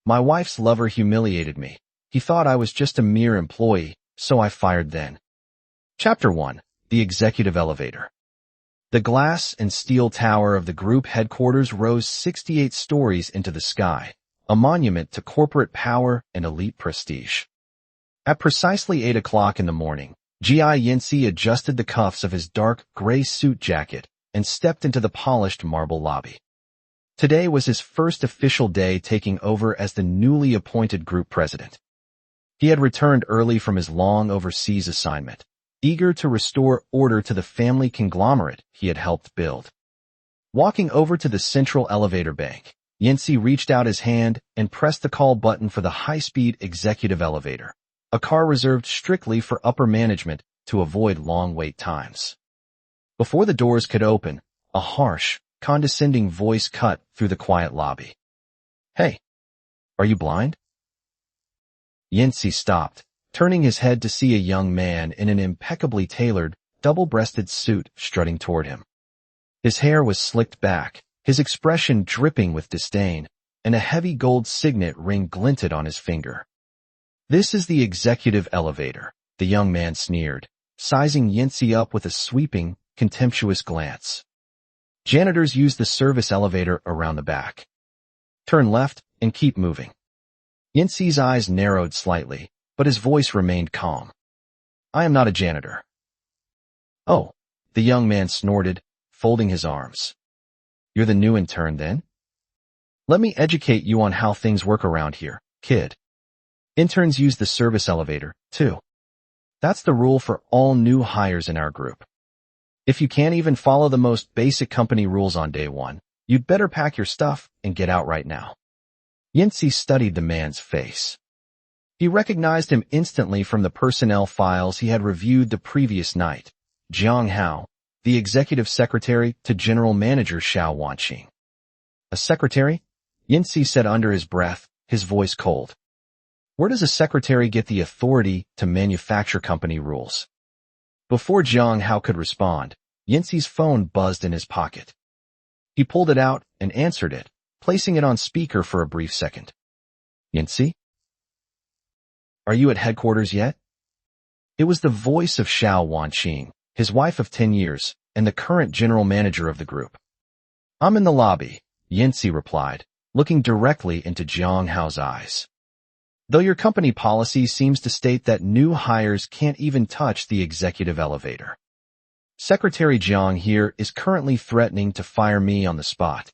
My wife's lover humiliated me. He thought I was just a mere employee, so I fired then. Chapter 1. The Executive Elevator. The glass and steel tower of the group headquarters rose 68 stories into the sky, a monument to corporate power and elite prestige. At precisely 8 o'clock in the morning, G.I. Yinsi adjusted the cuffs of his dark gray suit jacket and stepped into the polished marble lobby. Today was his first official day taking over as the newly appointed group president. He had returned early from his long overseas assignment, eager to restore order to the family conglomerate he had helped build. Walking over to the central elevator bank, Yinsi reached out his hand and pressed the call button for the high-speed executive elevator, a car reserved strictly for upper management to avoid long wait times. Before the doors could open, a harsh, condescending voice cut through the quiet lobby. "Hey, are you blind?" Yinsi stopped, turning his head to see a young man in an impeccably tailored, double-breasted suit strutting toward him. His hair was slicked back, his expression dripping with disdain, and a heavy gold signet ring glinted on his finger. "This is the executive elevator," the young man sneered, sizing Yinsi up with a sweeping, contemptuous glance. "Janitors use the service elevator around the back. Turn left and keep moving." Yinsi's eyes narrowed slightly, but his voice remained calm. "I am not a janitor." "Oh," the young man snorted, folding his arms. "You're the new intern, then? Let me educate you on how things work around here, kid. Interns use the service elevator, too. That's the rule for all new hires in our group. If you can't even follow the most basic company rules on day one, you'd better pack your stuff and get out right now." Yinsi studied the man's face. He recognized him instantly from the personnel files he had reviewed the previous night. Jiang Hao, the executive secretary to General Manager Xiao Wanqing. "A secretary?" Yinsi said under his breath, his voice cold. "Where does a secretary get the authority to manufacture company rules?" Before Jiang Hao could respond, Yinsi's phone buzzed in his pocket. He pulled it out and answered it, placing it on speaker for a brief second. "Yinsi? Are you at headquarters yet?" It was the voice of Xiao Wanqing, his wife of 10 years, and the current general manager of the group. "I'm in the lobby," Yinsi replied, looking directly into Jiang Hao's eyes. "Though your company policy seems to state that new hires can't even touch the executive elevator. Secretary Jiang here is currently threatening to fire me on the spot."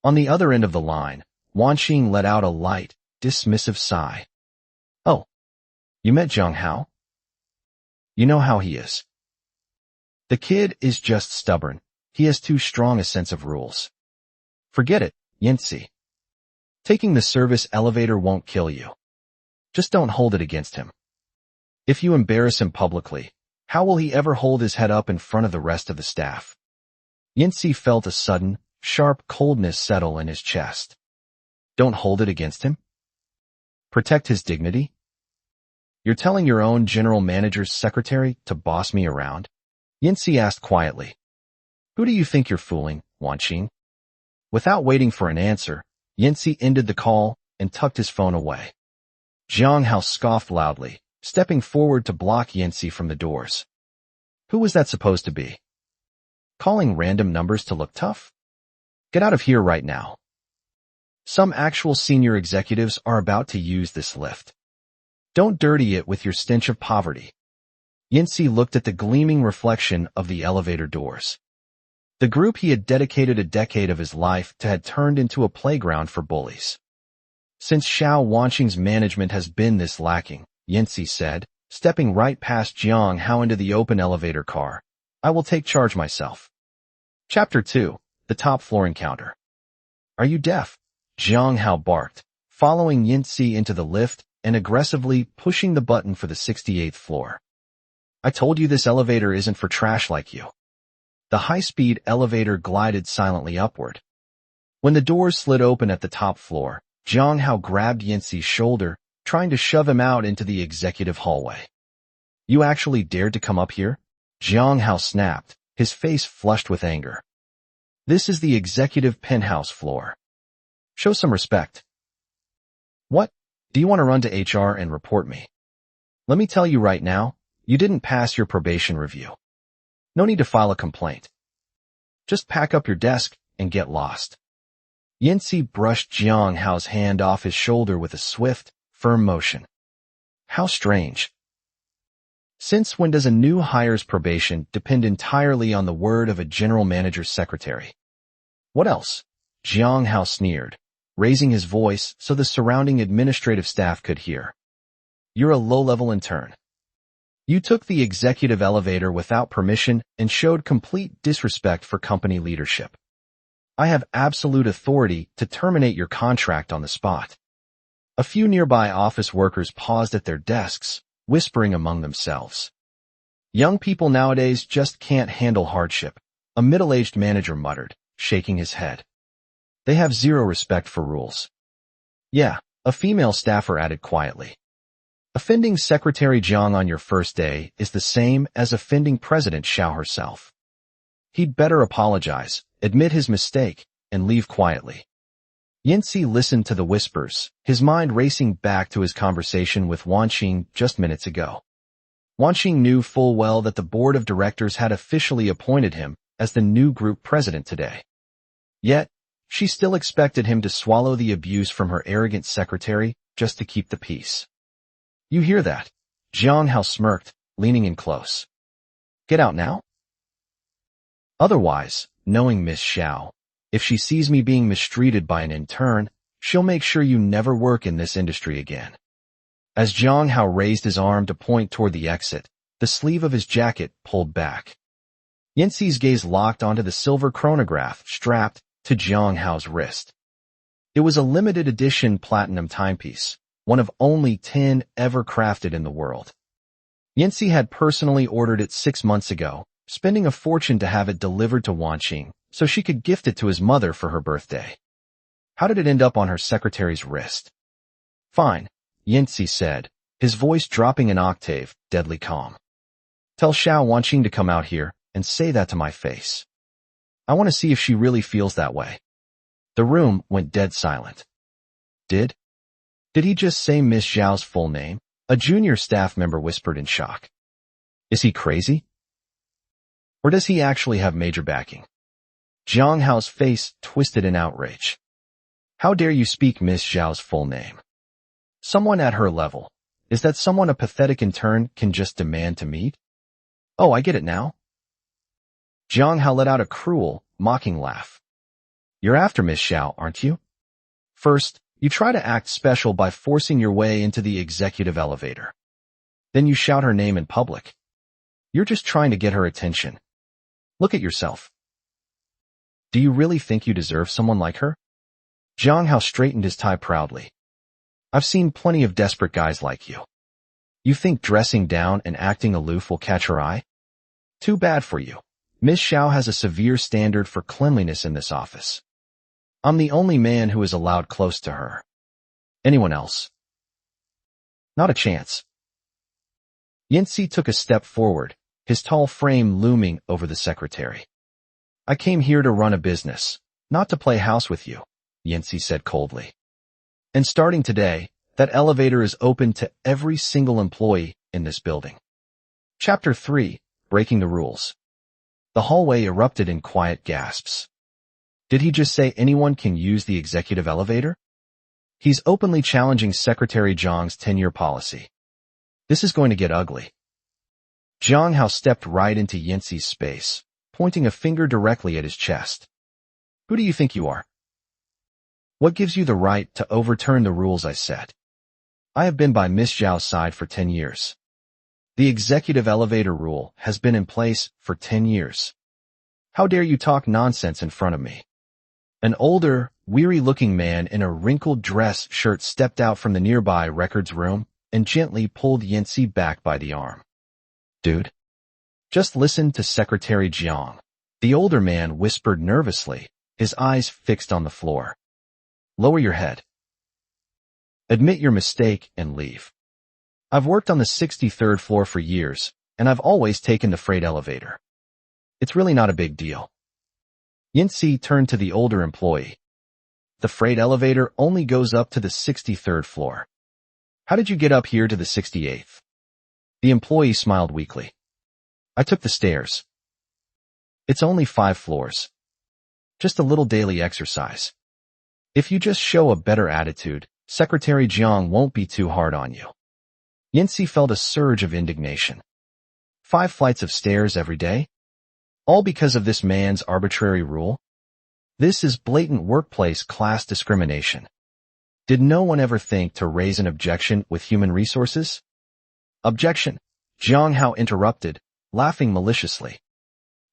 On the other end of the line, Wanqing let out a light, dismissive sigh. "Oh, you met Jiang Hao? You know how he is. The kid is just stubborn. He has too strong a sense of rules. Forget it, Yinsi. Taking the service elevator won't kill you. Just don't hold it against him. If you embarrass him publicly, how will he ever hold his head up in front of the rest of the staff?" Yinsi felt a sudden, sharp coldness settle in his chest. Don't hold it against him? Protect his dignity? You're telling your own general manager's secretary to boss me around? Yinsi asked quietly. Who do you think you're fooling, Wanqing? Without waiting for an answer, Yinsi ended the call and tucked his phone away. Jiang Hao scoffed loudly, stepping forward to block Yinsi from the doors. Who was that supposed to be? Calling random numbers to look tough? Get out of here right now. Some actual senior executives are about to use this lift. Don't dirty it with your stench of poverty. Yinsi looked at the gleaming reflection of the elevator doors. The group he had dedicated a decade of his life to had turned into a playground for bullies. Since Xiao Wanqing's management has been this lacking, Yinsi said, stepping right past Jiang Hao into the open elevator car, I will take charge myself. Chapter 2. The Top Floor Encounter. Are you deaf? Jiang Hao barked, following Yinsi into the lift and aggressively pushing the button for the 68th floor. I told you this elevator isn't for trash like you. The high-speed elevator glided silently upward. When the doors slid open at the top floor, Jiang Hao grabbed Yinsi's shoulder, trying to shove him out into the executive hallway. You actually dared to come up here? Jiang Hao snapped, his face flushed with anger. This is the executive penthouse floor. Show some respect. What? Do you want to run to HR and report me? Let me tell you right now, you didn't pass your probation review. No need to file a complaint. Just pack up your desk and get lost. Yancy brushed Jiang Hao's hand off his shoulder with a swift, firm motion. How strange. Since when does a new hire's probation depend entirely on the word of a general manager's secretary? What else? Jiang Hao sneered, raising his voice so the surrounding administrative staff could hear. You're a low-level intern. You took the executive elevator without permission and showed complete disrespect for company leadership. I have absolute authority to terminate your contract on the spot. A few nearby office workers paused at their desks, whispering among themselves. Young people nowadays just can't handle hardship, a middle-aged manager muttered, shaking his head. They have zero respect for rules. Yeah, a female staffer added quietly. Offending Secretary Jiang on your first day is the same as offending President Xiao herself. He'd better apologize, admit his mistake, and leave quietly. Yancy listened to the whispers, his mind racing back to his conversation with Wanqing just minutes ago. Wanqing knew full well that the board of directors had officially appointed him as the new group president today. Yet, she still expected him to swallow the abuse from her arrogant secretary just to keep the peace. You hear that? Jiang Hao smirked, leaning in close. Get out now? Otherwise, knowing Miss Xiao, if she sees me being mistreated by an intern, she'll make sure you never work in this industry again. As Jiang Hao raised his arm to point toward the exit, the sleeve of his jacket pulled back. Yancy's gaze locked onto the silver chronograph strapped to Jiang Hao's wrist. It was a limited edition platinum timepiece, one of only 10 ever crafted in the world. Yancy had personally ordered it 6 months ago, spending a fortune to have it delivered to Wanqing so she could gift it to his mother for her birthday. How did it end up on her secretary's wrist? Fine, Yancy said, his voice dropping an octave, deadly calm. Tell Xiao Wanqing to come out here and say that to my face. I want to see if she really feels that way. The room went dead silent. Did he just say Miss Xiao's full name? A junior staff member whispered in shock. Is he crazy? Or does he actually have major backing? Jiang Hao's face twisted in outrage. How dare you speak Miss Xiao's full name? Someone at her level. Is that someone a pathetic intern can just demand to meet? Oh, I get it now. Jiang Hao let out a cruel, mocking laugh. You're after Miss Xiao, aren't you? First, you try to act special by forcing your way into the executive elevator. Then you shout her name in public. You're just trying to get her attention. Look at yourself. Do you really think you deserve someone like her? Jiang Hao straightened his tie proudly. I've seen plenty of desperate guys like you. You think dressing down and acting aloof will catch her eye? Too bad for you. Miss Xiao has a severe standard for cleanliness in this office. I'm the only man who is allowed close to her. Anyone else? Not a chance. Yancy took a step forward, his tall frame looming over the secretary. I came here to run a business, not to play house with you, Yancy said coldly. And starting today, that elevator is open to every single employee in this building. Chapter 3, Breaking the Rules. The hallway erupted in quiet gasps. Did he just say anyone can use the executive elevator? He's openly challenging Secretary Zhang's tenure policy. This is going to get ugly. Jiang Hao stepped right into Yancy's space, pointing a finger directly at his chest. Who do you think you are? What gives you the right to overturn the rules I set? I have been by Miss Zhao's side for 10 years. The executive elevator rule has been in place for 10 years. How dare you talk nonsense in front of me? An older, weary-looking man in a wrinkled dress shirt stepped out from the nearby records room and gently pulled Yancy back by the arm. Dude, just listen to Secretary Jiang. The older man whispered nervously, his eyes fixed on the floor. Lower your head. Admit your mistake and leave. I've worked on the 63rd floor for years, and I've always taken the freight elevator. It's really not a big deal. Yancy turned to the older employee. The freight elevator only goes up to the 63rd floor. How did you get up here to the 68th? The employee smiled weakly. I took the stairs. It's only 5 floors. Just a little daily exercise. If you just show a better attitude, Secretary Jiang won't be too hard on you. Yancy felt a surge of indignation. 5 flights of stairs every day? All because of this man's arbitrary rule? This is blatant workplace class discrimination. Did no one ever think to raise an objection with human resources? Objection, Jiang Hao interrupted, laughing maliciously.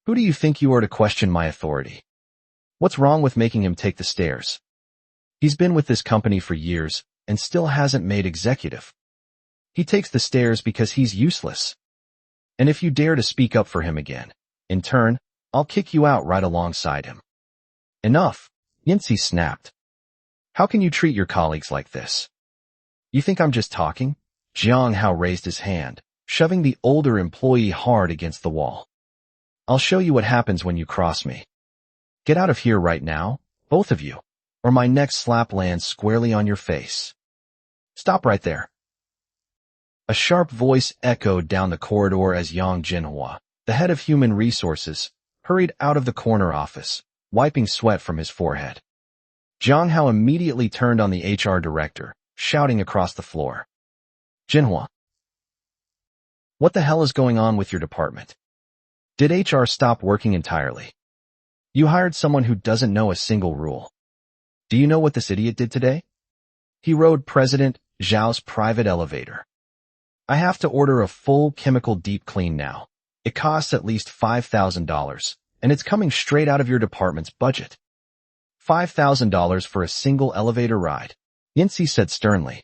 Who do you think you are to question my authority? What's wrong with making him take the stairs? He's been with this company for years and still hasn't made executive. He takes the stairs because he's useless. And if you dare to speak up for him again, in turn, I'll kick you out right alongside him. Enough, Yancy snapped. How can you treat your colleagues like this? You think I'm just talking? Jiang Hao raised his hand, shoving the older employee hard against the wall. I'll show you what happens when you cross me. Get out of here right now, both of you, or my next slap lands squarely on your face. Stop right there. A sharp voice echoed down the corridor as Yang Jinhua, the head of human resources, hurried out of the corner office, wiping sweat from his forehead. Jiang Hao immediately turned on the HR director, shouting across the floor. Jinhua, what the hell is going on with your department? Did HR stop working entirely? You hired someone who doesn't know a single rule. Do you know what this idiot did today? He rode President Zhao's private elevator. I have to order a full chemical deep clean now. It costs at least $5,000, and it's coming straight out of your department's budget. $5,000 for a single elevator ride, Yancy said sternly.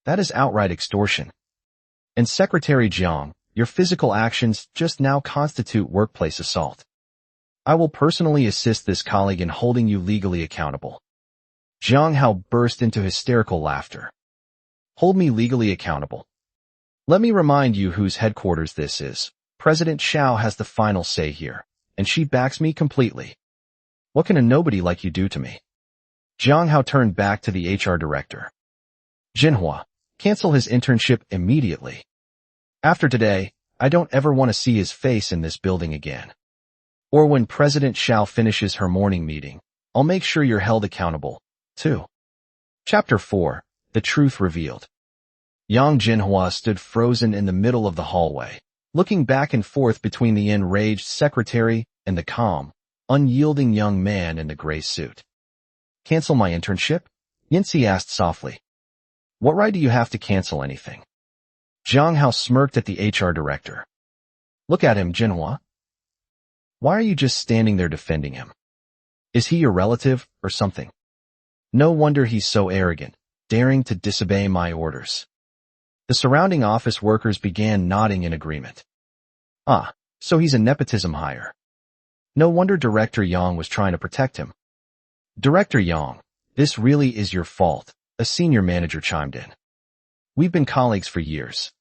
That is outright extortion. And Secretary Jiang, your physical actions just now constitute workplace assault. I will personally assist this colleague in holding you legally accountable. Jiang Hao burst into hysterical laughter. Hold me legally accountable. Let me remind you whose headquarters this is. President Xiao has the final say here, and she backs me completely. What can a nobody like you do to me? Jiang Hao turned back to the HR director. Jinhua, cancel his internship immediately. After today, I don't ever want to see his face in this building again. Or when President Xiao finishes her morning meeting, I'll make sure you're held accountable, too. Chapter 4, The Truth Revealed. Yang Jinhua stood frozen in the middle of the hallway, looking back and forth between the enraged secretary and the calm, unyielding young man in the gray suit. Cancel my internship? Yancy asked softly. What right do you have to cancel anything? Jiang Hao smirked at the HR director. Look at him, Jinhua. Why are you just standing there defending him? Is he your relative or something? No wonder he's so arrogant, daring to disobey my orders. The surrounding office workers began nodding in agreement. Ah, so he's a nepotism hire. No wonder Director Yang was trying to protect him. Director Yang, this really is your fault, a senior manager chimed in. We've been colleagues for years.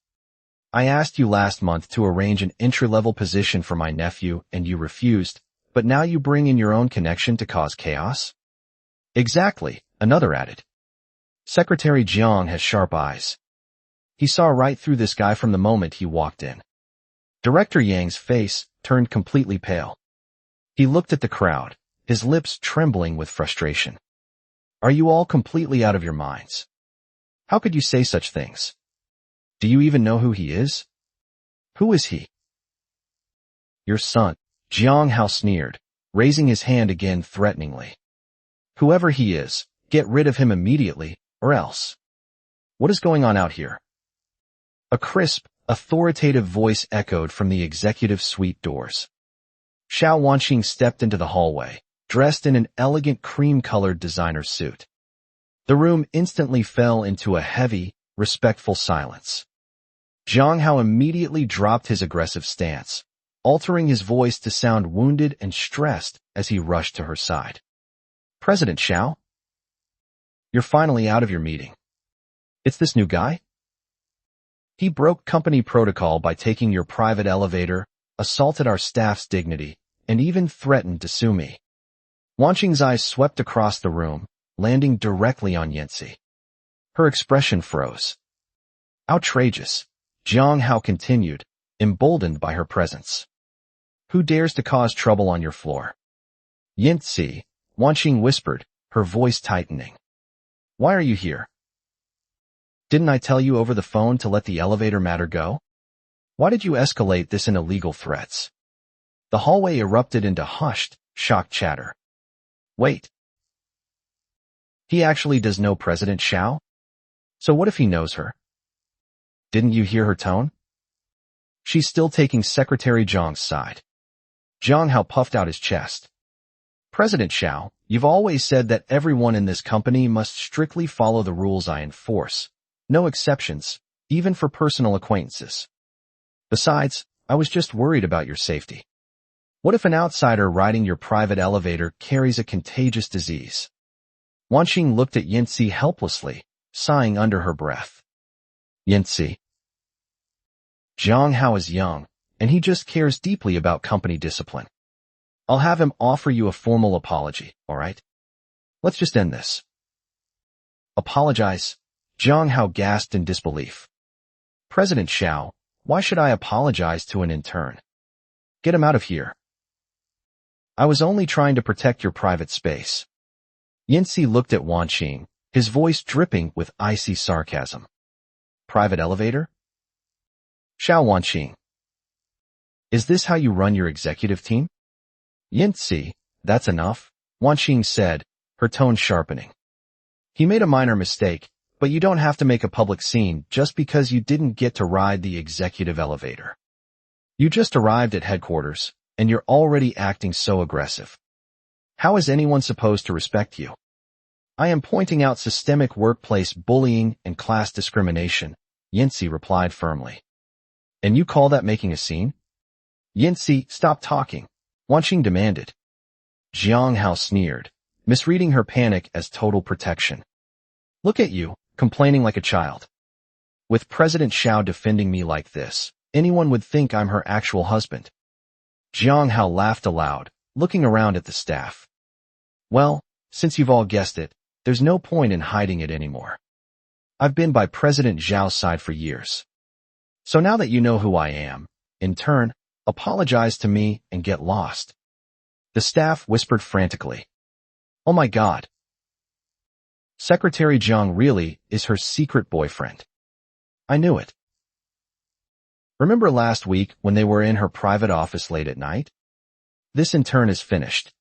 I asked you last month to arrange an entry-level position for my nephew and you refused, but now you bring in your own connection to cause chaos? Exactly, another added. Secretary Jiang has sharp eyes. He saw right through this guy from the moment he walked in. Director Yang's face turned completely pale. He looked at the crowd, his lips trembling with frustration. Are you all completely out of your minds? How could you say such things? Do you even know who he is? Who is he? Your son, Jiang Hao sneered, raising his hand again threateningly. Whoever he is, get rid of him immediately, or else. What is going on out here? A crisp, authoritative voice echoed from the executive suite doors. Xiao Wanqing stepped into the hallway, dressed in an elegant cream-colored designer suit. The room instantly fell into a heavy, respectful silence. Jiang Hao immediately dropped his aggressive stance, altering his voice to sound wounded and stressed as he rushed to her side. President Xiao? You're finally out of your meeting. It's this new guy? He broke company protocol by taking your private elevator, assaulted our staff's dignity, and even threatened to sue me. Wanqing's eyes swept across the room, landing directly on Yancy. Her expression froze. Outrageous, Jiang Hao continued, emboldened by her presence. Who dares to cause trouble on your floor? Yancy, Wanqing whispered, her voice tightening. Why are you here? Didn't I tell you over the phone to let the elevator matter go? Why did you escalate this into illegal threats? The hallway erupted into hushed, shocked chatter. Wait. He actually does know President Xiao? So what if he knows her? Didn't you hear her tone? She's still taking Secretary Zhang's side. Jiang Hao puffed out his chest. President Xiao, you've always said that everyone in this company must strictly follow the rules I enforce. No exceptions, even for personal acquaintances. Besides, I was just worried about your safety. What if an outsider riding your private elevator carries a contagious disease? Wanqing looked at Yancy helplessly, sighing under her breath. Yancy. Jiang Hao is young, and he just cares deeply about company discipline. I'll have him offer you a formal apology, all right? Let's just end this. Apologize? Jiang Hao gasped in disbelief. President Xiao, why should I apologize to an intern? Get him out of here. I was only trying to protect your private space. Yancy looked at Wanqing, his voice dripping with icy sarcasm. Private elevator? Xiao Wanqing. Is this how you run your executive team? Yancy, that's enough, Wanqing said, her tone sharpening. He made a minor mistake, but you don't have to make a public scene just because you didn't get to ride the executive elevator. You just arrived at headquarters, and you're already acting so aggressive. How is anyone supposed to respect you? I am pointing out systemic workplace bullying and class discrimination, Yancy replied firmly. And you call that making a scene? Yancy, stop talking, Wanqing demanded. Jiang Hao sneered, misreading her panic as total protection. Look at you, complaining like a child. With President Xiao defending me like this, anyone would think I'm her actual husband. Jiang Hao laughed aloud, looking around at the staff. Well, since you've all guessed it, there's no point in hiding it anymore. I've been by President Zhao's side for years. So now that you know who I am, in turn, apologize to me and get lost. The staff whispered frantically. Oh my God. Secretary Zhang really is her secret boyfriend. I knew it. Remember last week when they were in her private office late at night? This in turn is finished.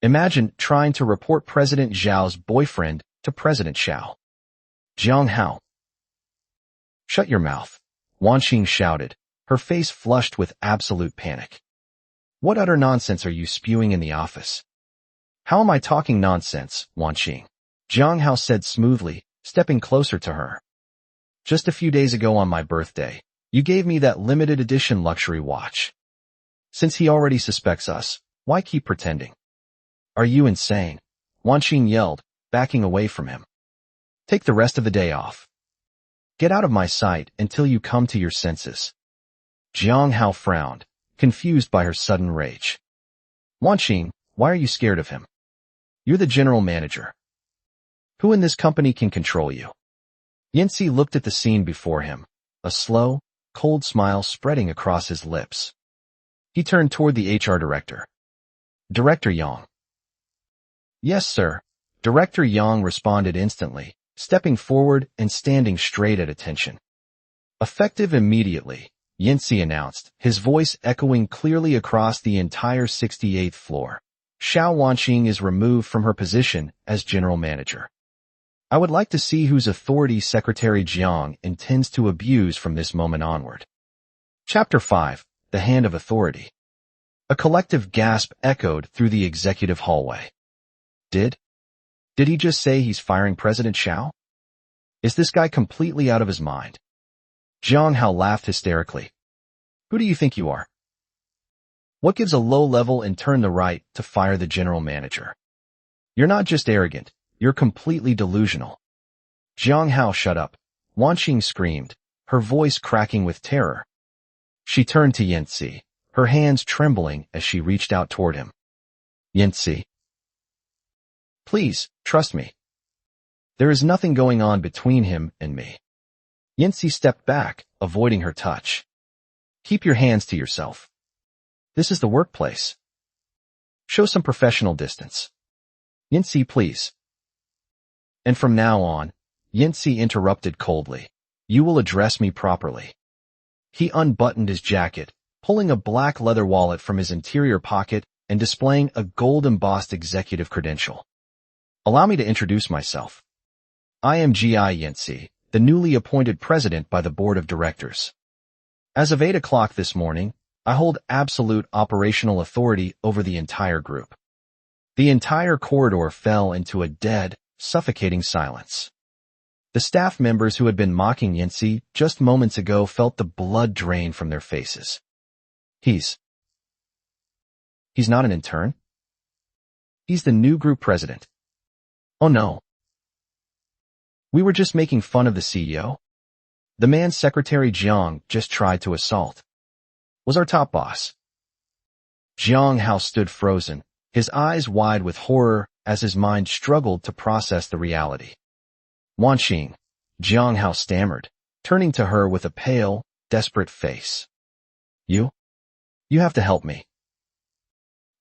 Imagine trying to report President Zhao's boyfriend to President Xiao. Jiang Hao. Shut your mouth, Wanqing shouted, her face flushed with absolute panic. What utter nonsense are you spewing in the office? How am I talking nonsense, Wanqing? Jiang Hao said smoothly, stepping closer to her. Just a few days ago on my birthday, you gave me that limited edition luxury watch. Since he already suspects us, why keep pretending? Are you insane? Wanqing yelled, backing away from him. Take the rest of the day off. Get out of my sight until you come to your senses. Jiang Hao frowned, confused by her sudden rage. Wanqing, why are you scared of him? You're the general manager. Who in this company can control you? Yancy looked at the scene before him, a slow, cold smile spreading across his lips. He turned toward the HR director. Director Yang. Yes, sir. Director Yang responded instantly, stepping forward and standing straight at attention. Effective immediately, Yancy announced, his voice echoing clearly across the entire 68th floor. Xiao Wanqing is removed from her position as general manager. I would like to see whose authority Secretary Jiang intends to abuse from this moment onward. Chapter 5, The Hand of Authority. A collective gasp echoed through the executive hallway. Did he just say he's firing President Xiao? Is this guy completely out of his mind? Jiang Hao laughed hysterically. Who do you think you are? What gives a low-level intern the right to fire the general manager? You're not just arrogant, you're completely delusional. Jiang Hao, shut up, Wanqing screamed, her voice cracking with terror. She turned to Yancy, her hands trembling as she reached out toward him. Yancy. Please, trust me. There is nothing going on between him and me. Yancy stepped back, avoiding her touch. Keep your hands to yourself. This is the workplace. Show some professional distance. Yancy, please. And from now on, Yancy interrupted coldly. You will address me properly. He unbuttoned his jacket, pulling a black leather wallet from his interior pocket and displaying a gold-embossed executive credential. Allow me to introduce myself. I am G.I. Yancy, the newly appointed president by the board of directors. As of 8 o'clock this morning, I hold absolute operational authority over the entire group. The entire corridor fell into a dead, suffocating silence. The staff members who had been mocking Yancy just moments ago felt the blood drain from their faces. He's not an intern. He's the new group president. Oh no. We were just making fun of the CEO. The man Secretary Jiang just tried to assault was our top boss. Jiang Hao stood frozen, his eyes wide with horror as his mind struggled to process the reality. Wanxing, Jiang Hao stammered, turning to her with a pale, desperate face. You have to help me.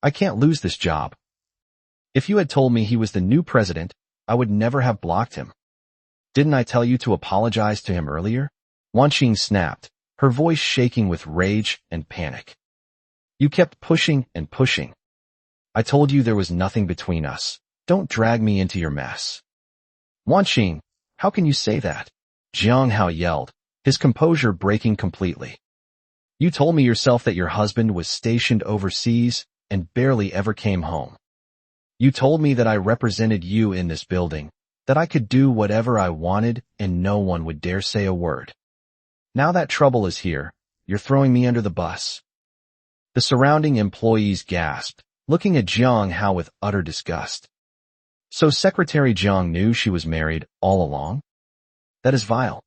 I can't lose this job. If you had told me he was the new president, I would never have blocked him. Didn't I tell you to apologize to him earlier? Wanxing snapped, her voice shaking with rage and panic. You kept pushing and pushing. I told you there was nothing between us. Don't drag me into your mess. Wanxing, how can you say that? Jiang Hao yelled, his composure breaking completely. You told me yourself that your husband was stationed overseas and barely ever came home. You told me that I represented you in this building, that I could do whatever I wanted and no one would dare say a word. Now that trouble is here, you're throwing me under the bus. The surrounding employees gasped, looking at Jiang Hao with utter disgust. So Secretary Jiang knew she was married all along? That is vile.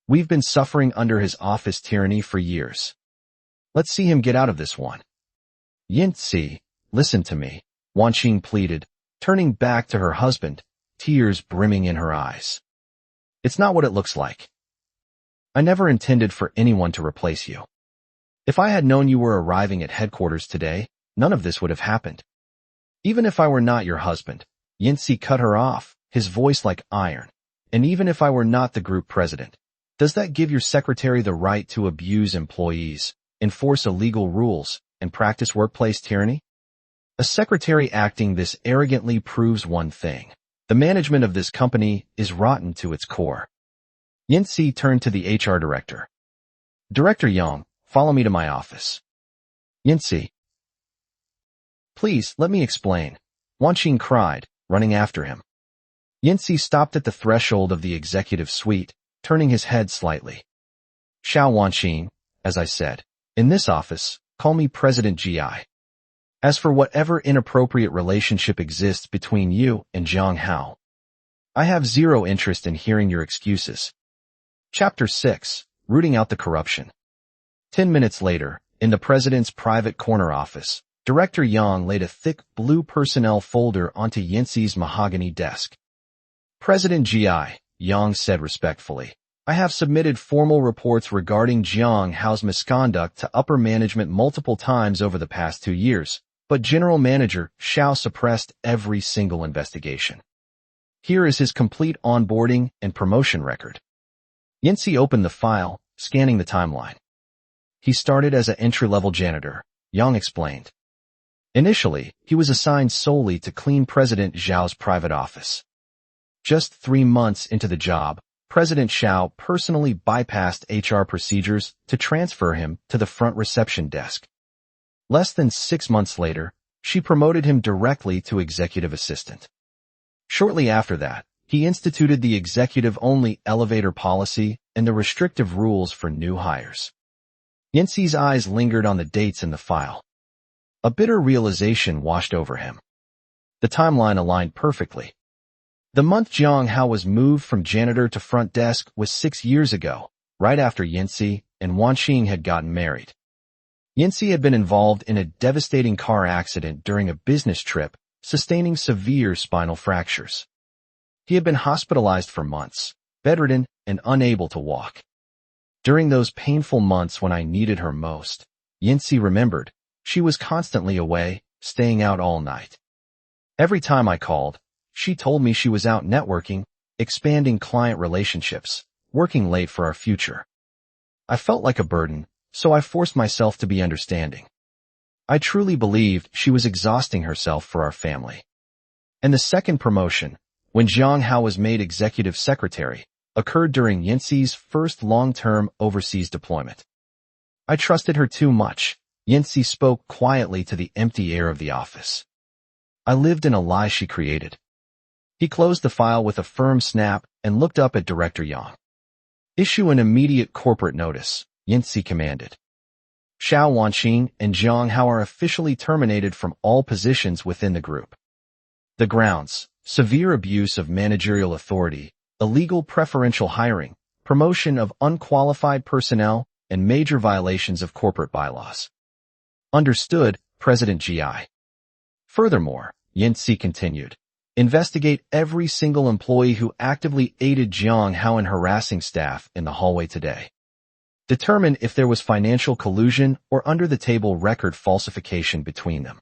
We've been suffering under his office tyranny for years. Let's see him get out of this one. Yancy, listen to me, Wanxing pleaded, turning back to her husband, tears brimming in her eyes. It's not what it looks like. I never intended for anyone to replace you. If I had known you were arriving at headquarters today, none of this would have happened. Even if I were not your husband, Yancy cut her off, his voice like iron. And even if I were not the group president, does that give your secretary the right to abuse employees, enforce illegal rules, and practice workplace tyranny? A secretary acting this arrogantly proves one thing. The management of this company is rotten to its core. Yancy turned to the HR director. Director Yang, follow me to my office. Yancy. Please, let me explain. Wanxing cried, running after him. Yancy stopped at the threshold of the executive suite, turning his head slightly. Xiao Wanxing, as I said, in this office, call me President G.I. As for whatever inappropriate relationship exists between you and Jiang Hao, I have zero interest in hearing your excuses. Chapter 6, Rooting Out the Corruption. 10 minutes later, in the president's private corner office, Director Yang laid a thick blue personnel folder onto Yancy's mahogany desk. President G.I., Yang said respectfully, I have submitted formal reports regarding Jiang Hao's misconduct to upper management multiple times over the past 2 years, but General Manager Xiao suppressed every single investigation. Here is his complete onboarding and promotion record. Yancy opened the file, scanning the timeline. He started as an entry-level janitor, Yang explained. Initially, he was assigned solely to clean President Zhao's private office. Just 3 months into the job, President Xiao personally bypassed HR procedures to transfer him to the front reception desk. Less than 6 months later, she promoted him directly to executive assistant. Shortly after that, he instituted the executive-only elevator policy and the restrictive rules for new hires. Yancy's eyes lingered on the dates in the file. A bitter realization washed over him. The timeline aligned perfectly. The month Jiang Hao was moved from janitor to front desk was 6 years ago, right after Yancy and Wanxing had gotten married. Yancy had been involved in a devastating car accident during a business trip sustaining severe spinal fractures. He had been hospitalized for months, bedridden and unable to walk. During those painful months when I needed her most, Yinsi remembered, she was constantly away, staying out all night. Every time I called, she told me she was out networking, expanding client relationships, working late for our future. I felt like a burden, so I forced myself to be understanding. I truly believed she was exhausting herself for our family. And the second promotion, when Zhang Hao was made executive secretary, occurred during Yinsi's first long-term overseas deployment. I trusted her too much. Yinsi spoke quietly to the empty air of the office. I lived in a lie she created. He closed the file with a firm snap and looked up at Director Yang. Issue an immediate corporate notice, Yinsi commanded. Xiao Wanqing and Zhang Hao are officially terminated from all positions within the group. The grounds: severe abuse of managerial authority, illegal preferential hiring, promotion of unqualified personnel, and major violations of corporate bylaws. Understood, President Gi. Furthermore, Yinsi continued, investigate every single employee who actively aided Zhang Hao in harassing staff in the hallway today. Determine if there was financial collusion or under-the-table record falsification between them.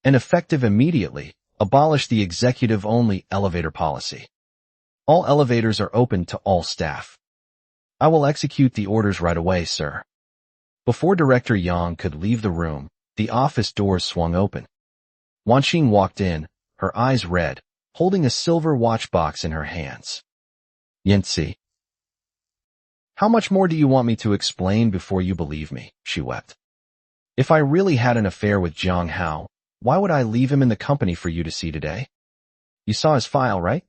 And effective immediately, abolish the executive-only elevator policy. All elevators are open to all staff. I will execute the orders right away, sir. Before Director Yang could leave the room, the office doors swung open. Wanqing walked in, her eyes red, holding a silver watch box in her hands. Yinsi. How much more do you want me to explain before you believe me? She wept. If I really had an affair with Zhang Hao, why would I leave him in the company for you to see today? You saw his file, right?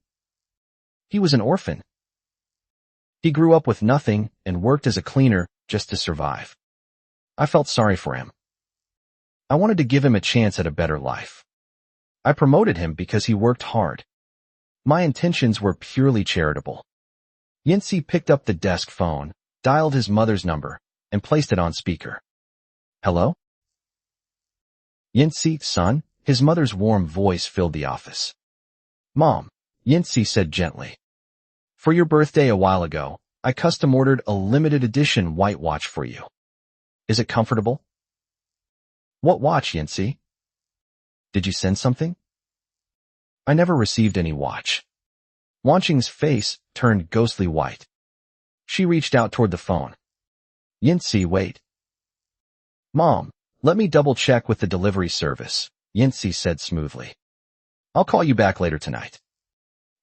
He was an orphan. He grew up with nothing and worked as a cleaner just to survive. I felt sorry for him. I wanted to give him a chance at a better life. I promoted him because he worked hard. My intentions were purely charitable. Yinsi picked up the desk phone, dialed his mother's number, and placed it on speaker. Hello? Yinsi, son, his mother's warm voice filled the office. Mom, Yinsi said gently. For your birthday a while ago, I custom-ordered a limited edition white watch for you. Is it comfortable? What watch, Yinsi? Did you send something? I never received any watch. Wanqing's face turned ghostly white. She reached out toward the phone. Yinsi, wait. Mom, let me double-check with the delivery service, Yinsi said smoothly. I'll call you back later tonight.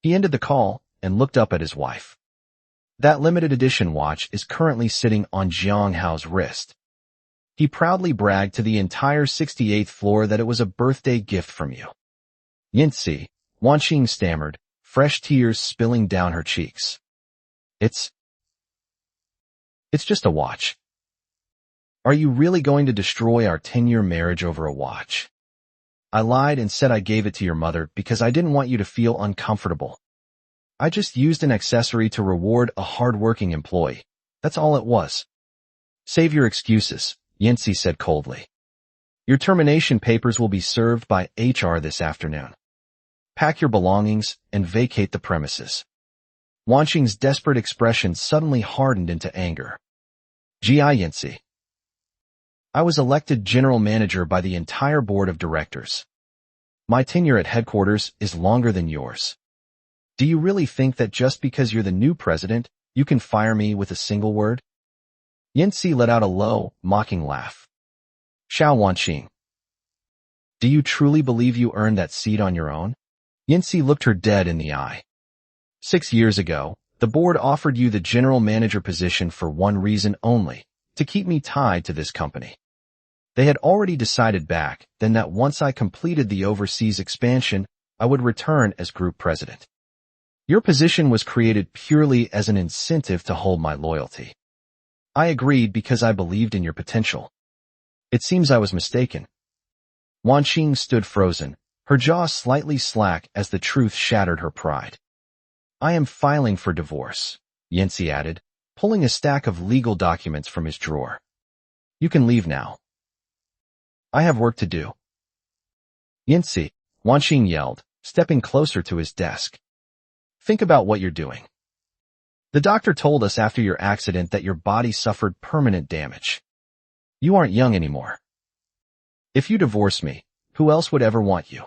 He ended the call and looked up at his wife. That limited edition watch is currently sitting on Zhang Hao's wrist. He proudly bragged to the entire 68th floor that it was a birthday gift from you. Yinsi, Wanqing stammered, fresh tears spilling down her cheeks. It's just a watch. Are you really going to destroy our 10-year marriage over a watch? I lied and said I gave it to your mother because I didn't want you to feel uncomfortable. I just used an accessory to reward a hard-working employee. That's all it was. Save your excuses, Yinsi said coldly. Your termination papers will be served by HR this afternoon. Pack your belongings and vacate the premises. Wanqing's desperate expression suddenly hardened into anger. Gi Yinsi. I was elected general manager by the entire board of directors. My tenure at headquarters is longer than yours. Do you really think that just because you're the new president, you can fire me with a single word? Yinsi let out a low, mocking laugh. Xiao Wanqing. Do you truly believe you earned that seat on your own? Yinsi looked her dead in the eye. 6 years ago, the board offered you the general manager position for one reason only, to keep me tied to this company. They had already decided back then that once I completed the overseas expansion, I would return as group president. Your position was created purely as an incentive to hold my loyalty. I agreed because I believed in your potential. It seems I was mistaken. Wanqing stood frozen, her jaw slightly slack as the truth shattered her pride. I am filing for divorce, Yinsi added, pulling a stack of legal documents from his drawer. You can leave now. I have work to do. Yinsi, Wanqing yelled, stepping closer to his desk. Think about what you're doing. The doctor told us after your accident that your body suffered permanent damage. You aren't young anymore. If you divorce me, who else would ever want you?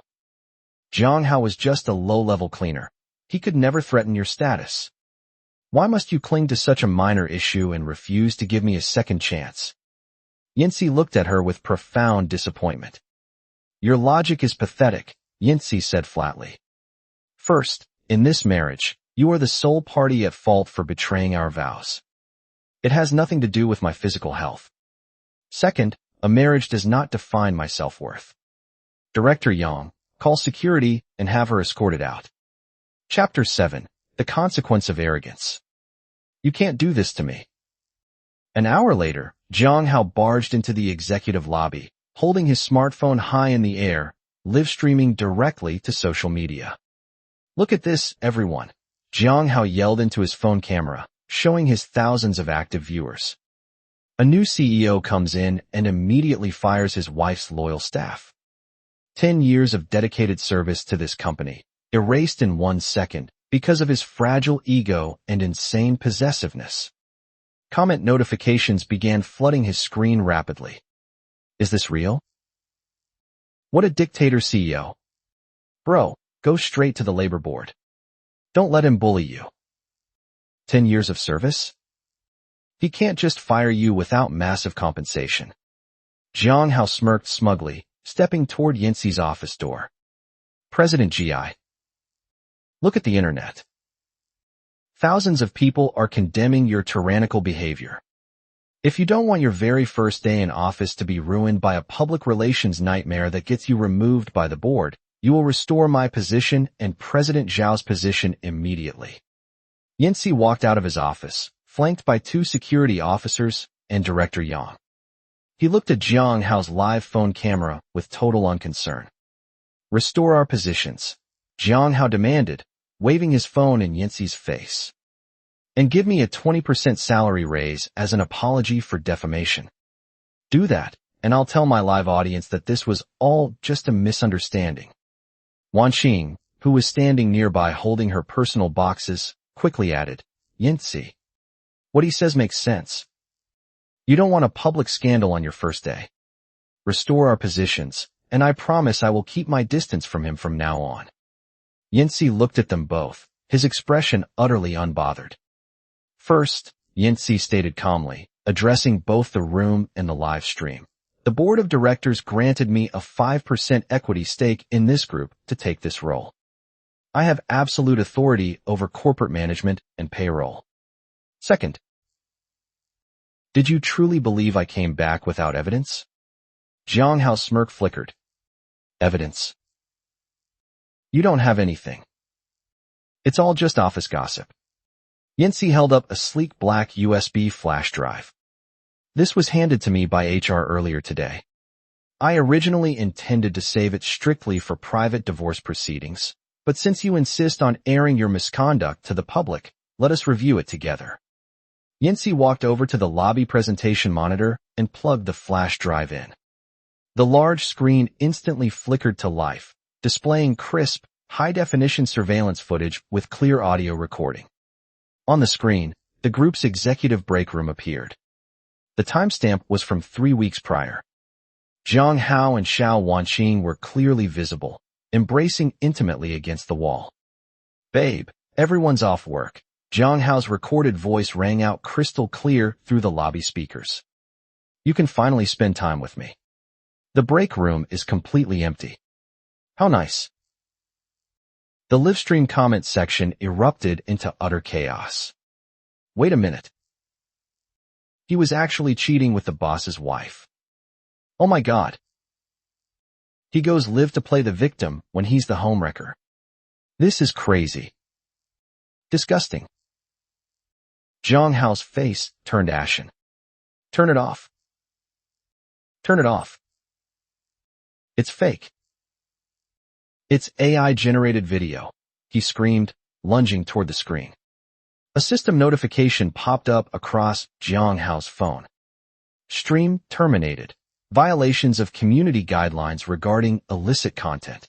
Zhang Hao was just a low-level cleaner. He could never threaten your status. Why must you cling to such a minor issue and refuse to give me a second chance? Yancy looked at her with profound disappointment. Your logic is pathetic, Yancy said flatly. First, in this marriage, you are the sole party at fault for betraying our vows. It has nothing to do with my physical health. Second, a marriage does not define my self-worth. Director Yang, call security and have her escorted out. Chapter 7. The Consequence of Arrogance. You can't do this to me. An hour later, Zhang Hao barged into the executive lobby, holding his smartphone high in the air, live streaming directly to social media. Look at this, everyone. Zhang Hao yelled into his phone camera, showing his thousands of active viewers. A new CEO comes in and immediately fires his wife's loyal staff. 10 years of dedicated service to this company, erased in 1 second because of his fragile ego and insane possessiveness. Comment notifications began flooding his screen rapidly. Is this real? What a dictator CEO. Bro, go straight to the labor board. Don't let him bully you. 10 years of service? He can't just fire you without massive compensation. Zhang Hao smirked smugly, stepping toward Yancy's office door. President Gi. Look at the internet. Thousands of people are condemning your tyrannical behavior. If you don't want your very first day in office to be ruined by a public relations nightmare that gets you removed by the board, you will restore my position and President Zhao's position immediately. Yancy walked out of his office, flanked by 2 security officers and Director Yang. He looked at Zhang Hao's live phone camera with total unconcern. Restore our positions, Zhang Hao demanded, waving his phone in Yancy's face. And give me a 20% salary raise as an apology for defamation. Do that, and I'll tell my live audience that this was all just a misunderstanding. Wanqing, who was standing nearby holding her personal boxes, quickly added, Yancy. What he says makes sense. You don't want a public scandal on your first day. Restore our positions, and I promise I will keep my distance from him from now on. Yancy looked at them both, his expression utterly unbothered. First, Yancy stated calmly, addressing both the room and the live stream. The board of directors granted me a 5% equity stake in this group to take this role. I have absolute authority over corporate management and payroll. Second, did you truly believe I came back without evidence? Zhang Hao's smirk flickered. Evidence? You don't have anything. It's all just office gossip. Yancy held up a sleek black USB flash drive. This was handed to me by HR earlier today. I originally intended to save it strictly for private divorce proceedings, but since you insist on airing your misconduct to the public, let us review it together. Yancy walked over to the lobby presentation monitor and plugged the flash drive in. The large screen instantly flickered to life, displaying crisp, high-definition surveillance footage with clear audio recording. On the screen, the group's executive break room appeared. The timestamp was from 3 weeks prior. Zhang Hao and Xiao Wanqing were clearly visible, embracing intimately against the wall. Babe, everyone's off work. Zhang Hao's recorded voice rang out crystal clear through the lobby speakers. You can finally spend time with me. The break room is completely empty. How nice. The livestream comment section erupted into utter chaos. Wait a minute. He was actually cheating with the boss's wife. Oh my god. He goes live to play the victim when he's the homewrecker. This is crazy. Disgusting. Zhang Hao's face turned ashen. Turn it off. Turn it off. It's fake. It's AI-generated video, he screamed, lunging toward the screen. A system notification popped up across Zhang Hao's phone. Stream terminated. Violations of community guidelines regarding illicit content.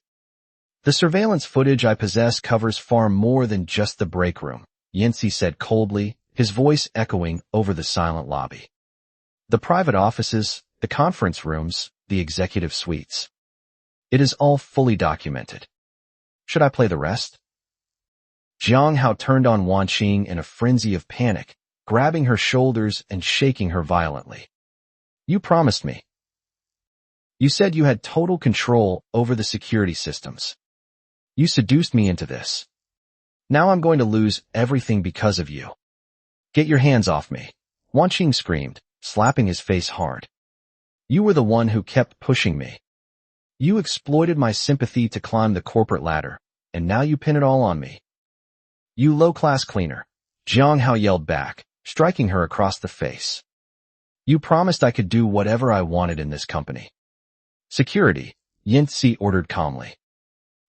The surveillance footage I possess covers far more than just the break room, Yancey said coldly, his voice echoing over the silent lobby. The private offices, the conference rooms, the executive suites. It is all fully documented. Should I play the rest? Jiang Hao turned on Wan Qing in a frenzy of panic, grabbing her shoulders and shaking her violently. You promised me. You said you had total control over the security systems. You seduced me into this. Now I'm going to lose everything because of you. Get your hands off me, Wan Qing screamed, slapping his face hard. You were the one who kept pushing me. You exploited my sympathy to climb the corporate ladder, and now you pin it all on me. You low-class cleaner, Jiang Hao yelled back, striking her across the face. You promised I could do whatever I wanted in this company. Security, Yancey ordered calmly.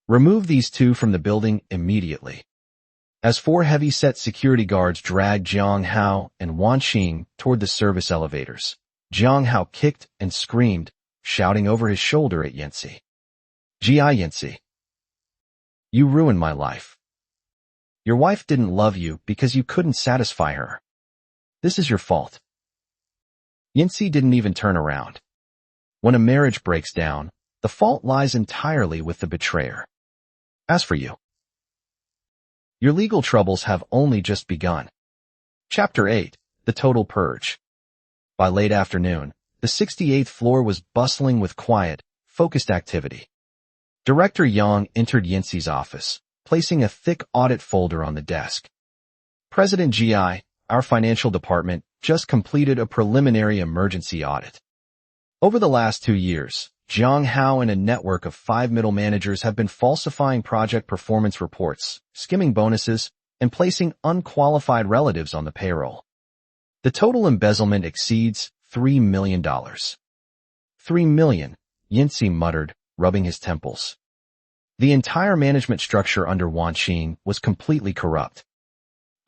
Remove these two from the building immediately. As four heavy-set security guards dragged Jiang Hao and Wan Qing toward the service elevators, Jiang Hao kicked and screamed, shouting over his shoulder at Yancey. G.I. Yancey. You ruined my life. Your wife didn't love you because you couldn't satisfy her. This is your fault. Yancey didn't even turn around. When a marriage breaks down, the fault lies entirely with the betrayer. As for you, your legal troubles have only just begun. Chapter 8, The Total Purge. By late afternoon, the 68th floor was bustling with quiet, focused activity. Director Yang entered Yancey's office, placing a thick audit folder on the desk. President Gi, our financial department, just completed a preliminary emergency audit. Over the last 2 years, Jiang Hao and a network of 5 middle managers have been falsifying project performance reports, skimming bonuses, and placing unqualified relatives on the payroll. The total embezzlement exceeds $3 million. $3 million, Yancey muttered, rubbing his temples. The entire management structure under Wan Qing was completely corrupt.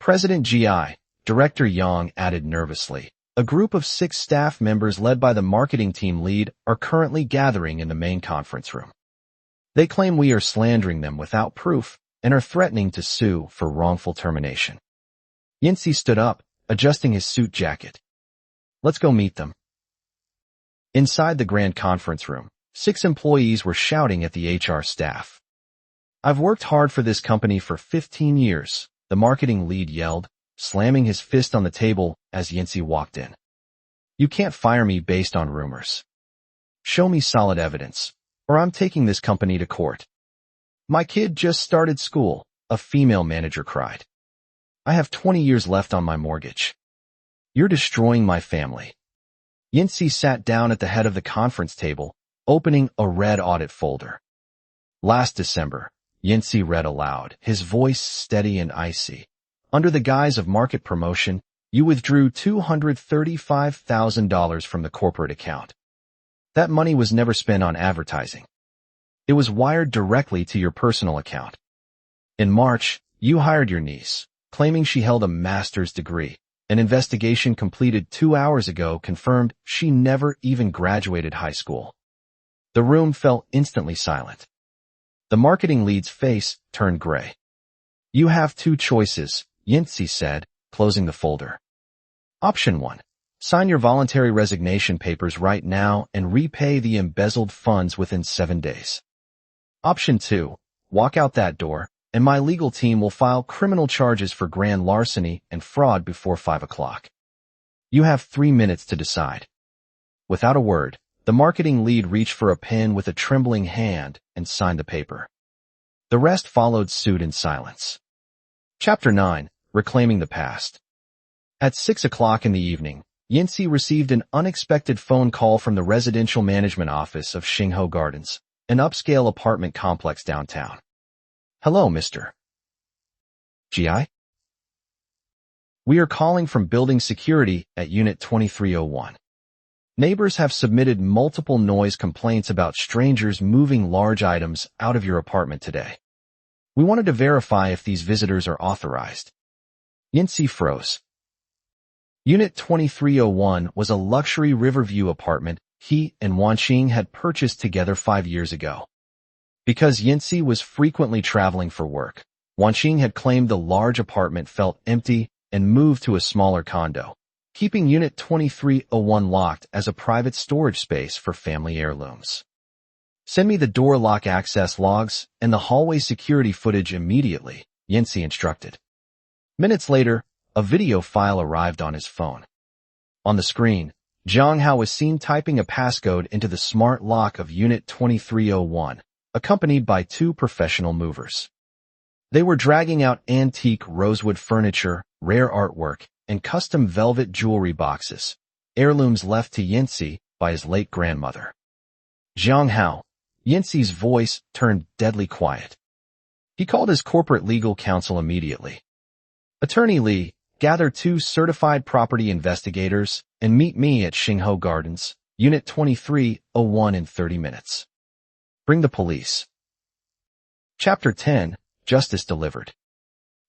President Gi, Director Yang added nervously. A group of 6 staff members led by the marketing team lead are currently gathering in the main conference room. They claim we are slandering them without proof and are threatening to sue for wrongful termination. Yancey stood up, adjusting his suit jacket. Let's go meet them. Inside the grand conference room, 6 employees were shouting at the HR staff. I've worked hard for this company for 15 years, the marketing lead yelled, slamming his fist on the table as Yancey walked in. You can't fire me based on rumors. Show me solid evidence, or I'm taking this company to court. My kid just started school, a female manager cried. I have 20 years left on my mortgage. You're destroying my family. Yancey sat down at the head of the conference table, opening a red audit folder. Last December, Yancey read aloud, his voice steady and icy. Under the guise of market promotion, you withdrew $235,000 from the corporate account. That money was never spent on advertising. It was wired directly to your personal account. In March, you hired your niece, claiming she held a master's degree. An investigation completed 2 hours ago confirmed she never even graduated high school. The room fell instantly silent. The marketing lead's face turned gray. You have 2 choices, Yancey said, closing the folder. Option 1. Sign your voluntary resignation papers right now and repay the embezzled funds within 7 days. Option 2. Walk out that door, and my legal team will file criminal charges for grand larceny and fraud before 5 o'clock. You have 3 minutes to decide. Without a word, the marketing lead reached for a pen with a trembling hand and signed the paper. The rest followed suit in silence. Chapter 9. Reclaiming the Past. At 6 o'clock in the evening, Yancey received an unexpected phone call from the residential management office of Xingho Gardens, an upscale apartment complex downtown. Hello, Mr. Gi? We are calling from building security at Unit 2301. Neighbors have submitted multiple noise complaints about strangers moving large items out of your apartment today. We wanted to verify if these visitors are authorized. Yancey froze. Unit 2301 was a luxury Riverview apartment he and Wan Qing had purchased together 5 years ago. Because Yinsi was frequently traveling for work, Wanqing had claimed the large apartment felt empty and moved to a smaller condo, keeping Unit 2301 locked as a private storage space for family heirlooms. Send me the door lock access logs and the hallway security footage immediately, Yinsi instructed. Minutes later, a video file arrived on his phone. On the screen, Zhang Hao was seen typing a passcode into the smart lock of Unit 2301, accompanied by two professional movers. They were dragging out antique rosewood furniture, rare artwork, and custom velvet jewelry boxes, heirlooms left to Yinsi by his late grandmother. Zhang Hao. Yinsi's voice turned deadly quiet. He called his corporate legal counsel immediately. Attorney Li, gather 2 certified property investigators and meet me at Xingho Gardens, Unit 2301 in 30 minutes. Bring the police. Chapter 10, Justice Delivered.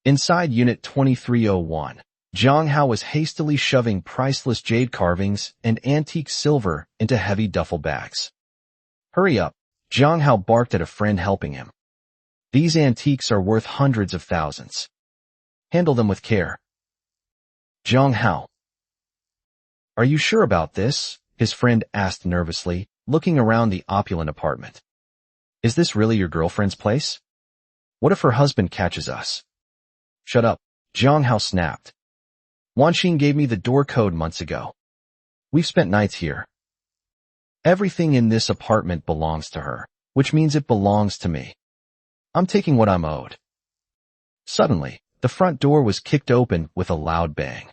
Inside Unit 2301, Zhang Hao was hastily shoving priceless jade carvings and antique silver into heavy duffel bags. Hurry up, Zhang Hao barked at a friend helping him. These antiques are worth hundreds of thousands. Handle them with care. Zhang Hao. Are you sure about this? His friend asked nervously, looking around the opulent apartment. Is this really your girlfriend's place? What if her husband catches us? Shut up, Zhang Hao snapped. Wanqing gave me the door code months ago. We've spent nights here. Everything in this apartment belongs to her, which means it belongs to me. I'm taking what I'm owed. Suddenly, the front door was kicked open with a loud bang.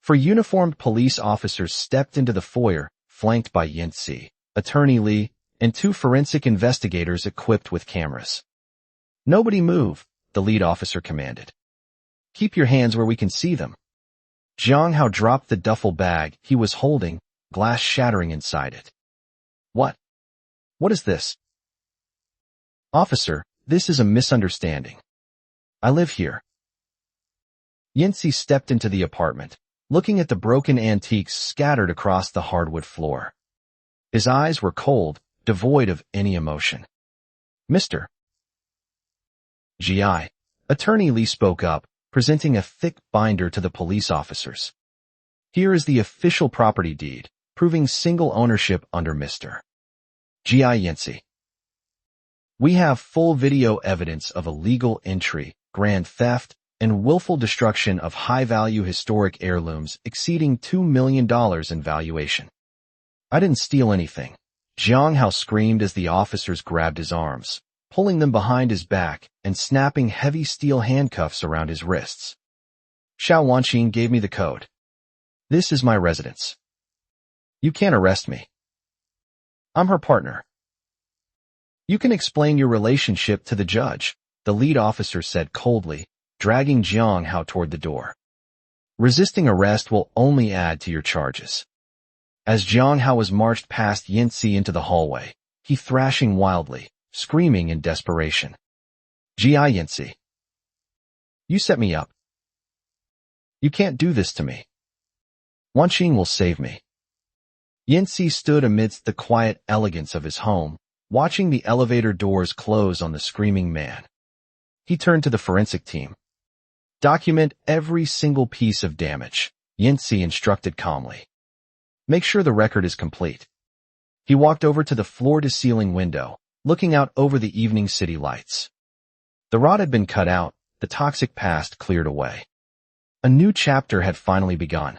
4 uniformed police officers stepped into the foyer, flanked by Yinsi, Attorney Li, and 2 forensic investigators equipped with cameras. Nobody move, the lead officer commanded. Keep your hands where we can see them. Zhang Hao dropped the duffel bag he was holding, glass shattering inside it. What? What is this? Officer, this is a misunderstanding. I live here. Yinsi stepped into the apartment, looking at the broken antiques scattered across the hardwood floor. His eyes were cold, devoid of any emotion. Mr. G.I. Attorney Li spoke up, presenting a thick binder to the police officers. Here is the official property deed, proving single ownership under Mr. G.I. Yinsi. We have full video evidence of illegal entry, grand theft, and willful destruction of high-value historic heirlooms exceeding $2 million in valuation. I didn't steal anything. Zhang Hao screamed as the officers grabbed his arms, pulling them behind his back and snapping heavy steel handcuffs around his wrists. Xiao Wanqing gave me the code. This is my residence. You can't arrest me. I'm her partner. You can explain your relationship to the judge, the lead officer said coldly, dragging Zhang Hao toward the door. Resisting arrest will only add to your charges. As Zhang Hao was marched past Yinsi into the hallway, he thrashing wildly, screaming in desperation. G.I. Yinsi. You set me up. You can't do this to me. Wanqing will save me. Yinsi stood amidst the quiet elegance of his home, watching the elevator doors close on the screaming man. He turned to the forensic team. Document every single piece of damage, Yinsi instructed calmly. Make sure the record is complete. He walked over to the floor-to-ceiling window, looking out over the evening city lights. The rot had been cut out, the toxic past cleared away. A new chapter had finally begun.